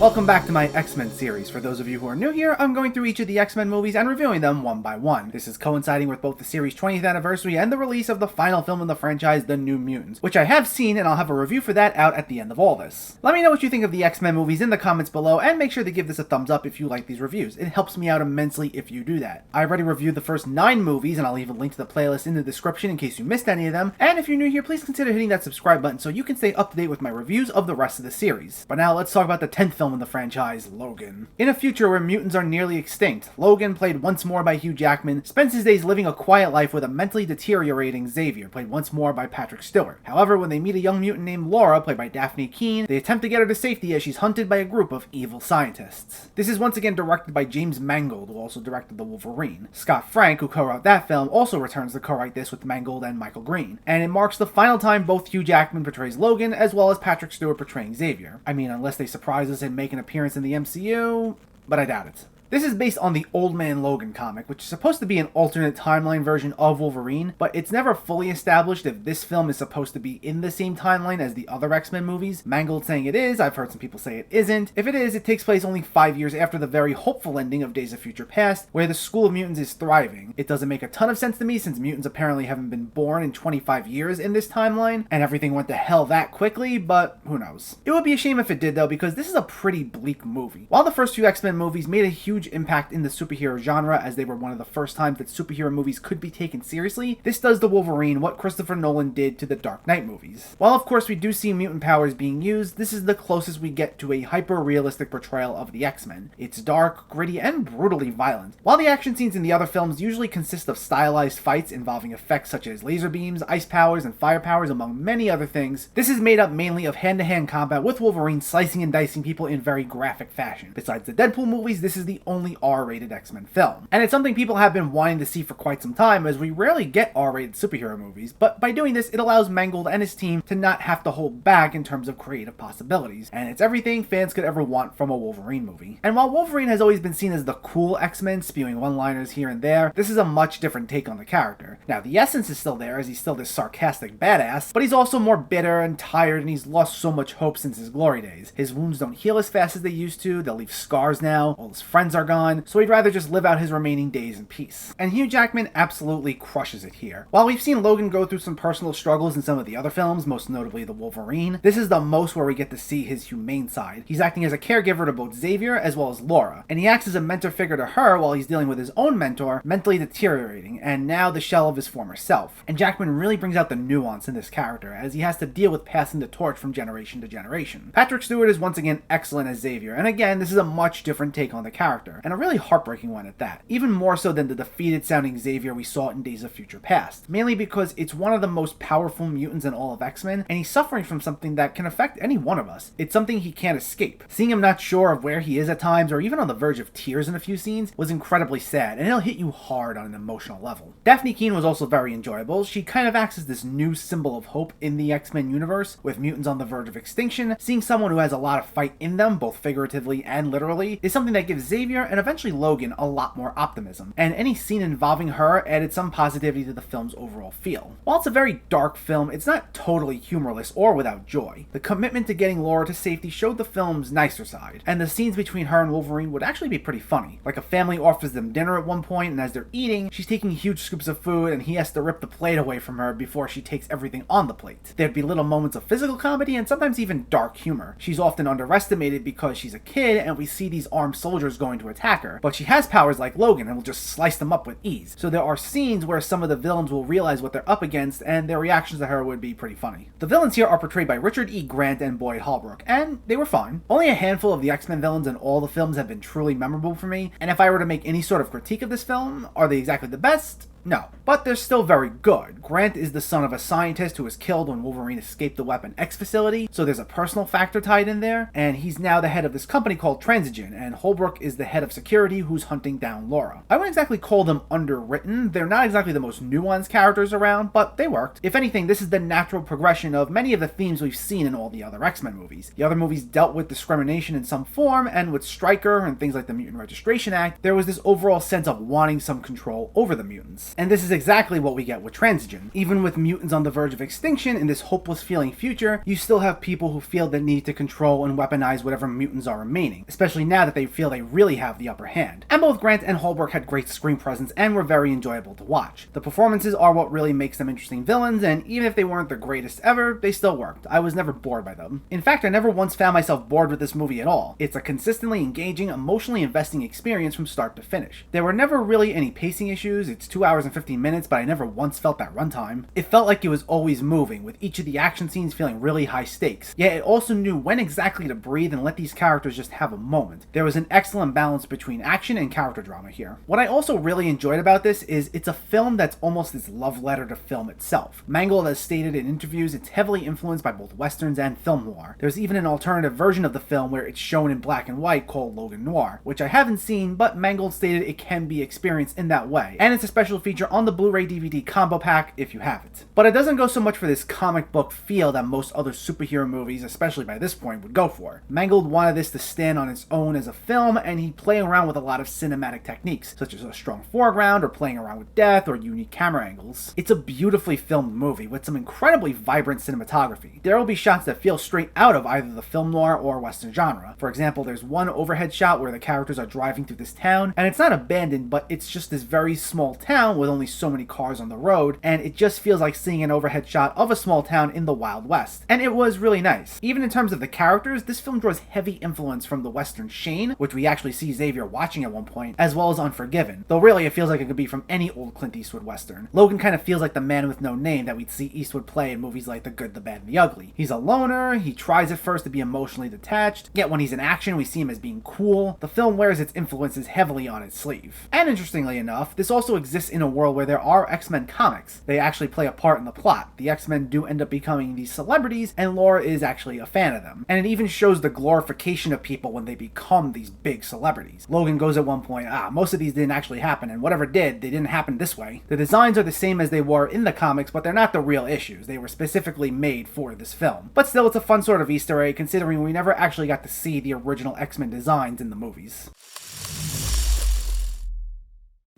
Welcome back to my X-Men series. For those of you who are new here, I'm going through each of the X-Men movies and reviewing them one by one. This is coinciding with both the series' 20th anniversary and the release of the final film in the franchise, The New Mutants, which I have seen, and I'll have a review for that out at the end of all this. Let me know what you think of the X-Men movies in the comments below, and make sure to give this a thumbs up if you like these reviews. It helps me out immensely if you do that. I already reviewed the first 9 movies, and I'll leave a link to the playlist in the description in case you missed any of them, and if you're new here, please consider hitting that subscribe button so you can stay up to date with my reviews of the rest of the series. But now let's talk about the 10th film in the franchise, Logan. In a future where mutants are nearly extinct, Logan, played once more by Hugh Jackman, spends his days living a quiet life with a mentally deteriorating Xavier, played once more by Patrick Stewart. However, when they meet a young mutant named Laura, played by Daphne Keane, they attempt to get her to safety as she's hunted by a group of evil scientists. This is once again directed by James Mangold, who also directed The Wolverine. Scott Frank, who co-wrote that film, also returns to co-write this with Mangold and Michael Green. And it marks the final time both Hugh Jackman portrays Logan, as well as Patrick Stewart portraying Xavier. I mean, unless they surprise us and make an appearance in the MCU, but I doubt it. This is based on the Old Man Logan comic, which is supposed to be an alternate timeline version of Wolverine, but it's never fully established if this film is supposed to be in the same timeline as the other X-Men movies. Mangold saying it is, I've heard some people say it isn't. If it is, it takes place only 5 years after the very hopeful ending of Days of Future Past, where the School of Mutants is thriving. It doesn't make a ton of sense to me since mutants apparently haven't been born in 25 years in this timeline, and everything went to hell that quickly, but who knows. It would be a shame if it did though, because this is a pretty bleak movie. While the first few X-Men movies made a huge impact in the superhero genre, as they were one of the first times that superhero movies could be taken seriously, this does to Wolverine what Christopher Nolan did to the Dark Knight movies. While of course we do see mutant powers being used, this is the closest we get to a hyper-realistic portrayal of the X-Men. It's dark, gritty, and brutally violent. While the action scenes in the other films usually consist of stylized fights involving effects such as laser beams, ice powers, and fire powers, among many other things, this is made up mainly of hand-to-hand combat with Wolverine slicing and dicing people in very graphic fashion. Besides the Deadpool movies, this is the only R-rated X-Men film. And it's something people have been wanting to see for quite some time, as we rarely get R-rated superhero movies, but by doing this, it allows Mangold and his team to not have to hold back in terms of creative possibilities, and it's everything fans could ever want from a Wolverine movie. And while Wolverine has always been seen as the cool X-Men, spewing one-liners here and there, this is a much different take on the character. Now, the essence is still there, as he's still this sarcastic badass, but he's also more bitter and tired, and he's lost so much hope since his glory days. His wounds don't heal as fast as they used to, they'll leave scars now, all his friends are gone, so he'd rather just live out his remaining days in peace. And Hugh Jackman absolutely crushes it here. While we've seen Logan go through some personal struggles in some of the other films, most notably The Wolverine, this is the most where we get to see his humane side. He's acting as a caregiver to both Xavier as well as Laura, and he acts as a mentor figure to her while he's dealing with his own mentor, mentally deteriorating, and now the shell of his former self. And Jackman really brings out the nuance in this character, as he has to deal with passing the torch from generation to generation. Patrick Stewart is once again excellent as Xavier, and again, this is a much different take on the character, and a really heartbreaking one at that. Even more so than the defeated sounding Xavier we saw in Days of Future Past, mainly because it's one of the most powerful mutants in all of X-Men, and he's suffering from something that can affect any one of us. It's something he can't escape. Seeing him not sure of where he is at times, or even on the verge of tears in a few scenes, was incredibly sad, and it'll hit you hard on an emotional level. Daphne Keane was also very enjoyable. She kind of acts as this new symbol of hope in the X-Men universe, with mutants on the verge of extinction. Seeing someone who has a lot of fight in them, both figuratively and literally, is something that gives Xavier, and eventually Logan, a lot more optimism, and any scene involving her added some positivity to the film's overall feel. While it's a very dark film, it's not totally humorless or without joy. The commitment to getting Laura to safety showed the film's nicer side, and the scenes between her and Wolverine would actually be pretty funny. Like a family offers them dinner at one point, and as they're eating, she's taking huge scoops of food, and he has to rip the plate away from her before she takes everything on the plate. There'd be little moments of physical comedy and sometimes even dark humor. She's often underestimated because she's a kid, and we see these armed soldiers going to attack her, but she has powers like Logan and will just slice them up with ease. So there are scenes where some of the villains will realize what they're up against, and their reactions to her would be pretty funny. The villains here are portrayed by Richard E. Grant and Boyd Holbrook, and they were fine. Only a handful of the X-Men villains in all the films have been truly memorable for me, and if I were to make any sort of critique of this film, are they exactly the best? No, but they're still very good. Grant is the son of a scientist who was killed when Wolverine escaped the Weapon X facility, so there's a personal factor tied in there, and he's now the head of this company called Transigen, and Holbrook is the head of security who's hunting down Laura. I wouldn't exactly call them underwritten. They're not exactly the most nuanced characters around, but they worked. If anything, this is the natural progression of many of the themes we've seen in all the other X-Men movies. The other movies dealt with discrimination in some form, and with Stryker and things like the Mutant Registration Act, there was this overall sense of wanting some control over the mutants. mutants. And this is exactly what we get with Transigen. Even with mutants on the verge of extinction in this hopeless feeling future, you still have people who feel the need to control and weaponize whatever mutants are remaining, especially now that they feel they really have the upper hand. And both Grant and Holbrook had great screen presence and were very enjoyable to watch. The performances are what really makes them interesting villains, and even if they weren't the greatest ever, they still worked. I was never bored by them. In fact, I never once found myself bored with this movie at all. It's a consistently engaging, emotionally investing experience from start to finish. There were never really any pacing issues. It's 2 hours and 15 minutes, but I never once felt that runtime. It felt like it was always moving, with each of the action scenes feeling really high stakes. Yet it also knew when exactly to breathe and let these characters just have a moment. There was an excellent balance between action and character drama here. What I also really enjoyed about this is it's a film that's almost this love letter to film itself. Mangold has stated in interviews it's heavily influenced by both westerns and film noir. There's even an alternative version of the film where it's shown in black and white called Logan Noir, which I haven't seen, but Mangold stated it can be experienced in that way, and it's a special feature on the Blu-ray DVD combo pack if you have it. But it doesn't go so much for this comic book feel that most other superhero movies, especially by this point, would go for. Mangold wanted this to stand on its own as a film, and he'd play around with a lot of cinematic techniques, such as a strong foreground, or playing around with depth, or unique camera angles. It's a beautifully filmed movie with some incredibly vibrant cinematography. There will be shots that feel straight out of either the film noir or western genre. For example, there's one overhead shot where the characters are driving through this town, and it's not abandoned, but it's just this very small town with only so many cars on the road, and it just feels like seeing an overhead shot of a small town in the Wild West. And it was really nice. Even in terms of the characters, this film draws heavy influence from the western Shane, which we actually see Xavier watching at one point, as well as Unforgiven, though really it feels like it could be from any old Clint Eastwood western. Logan kind of feels like the man with no name that we'd see Eastwood play in movies like The Good, the Bad, and the Ugly. He's a loner, he tries at first to be emotionally detached, yet when he's in action we see him as being cool. The film wears its influences heavily on its sleeve. And interestingly enough, this also exists in a world where there are X-Men comics. They actually play a part in the plot. The X-Men do end up becoming these celebrities, and Laura is actually a fan of them. And it even shows the glorification of people when they become these big celebrities. Logan goes at one point, most of these didn't actually happen, and whatever did, they didn't happen this way. The designs are the same as they were in the comics, but they're not the real issues. They were specifically made for this film. But still, it's a fun sort of Easter egg, considering we never actually got to see the original X-Men designs in the movies.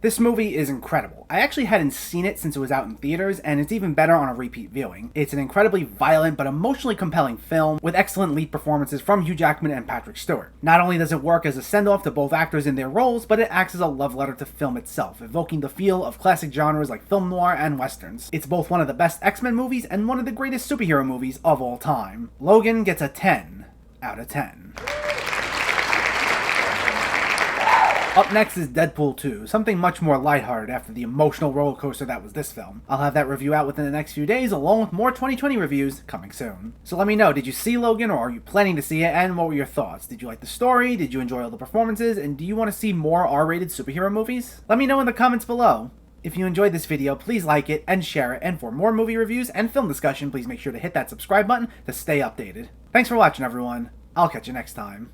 This movie is incredible. I actually hadn't seen it since it was out in theaters, and it's even better on a repeat viewing. It's an incredibly violent but emotionally compelling film with excellent lead performances from Hugh Jackman and Patrick Stewart. Not only does it work as a send-off to both actors in their roles, but it acts as a love letter to film itself, evoking the feel of classic genres like film noir and westerns. It's both one of the best X-Men movies and one of the greatest superhero movies of all time. Logan gets a 10 out of 10. Up next is Deadpool 2, something much more lighthearted after the emotional roller coaster that was this film. I'll have that review out within the next few days, along with more 2020 reviews coming soon. So let me know, did you see Logan, or are you planning to see it, and what were your thoughts? Did you like the story? Did you enjoy all the performances? And do you want to see more R-rated superhero movies? Let me know in the comments below. If you enjoyed this video, please like it and share it, and for more movie reviews and film discussion, please make sure to hit that subscribe button to stay updated. Thanks for watching, everyone. I'll catch you next time.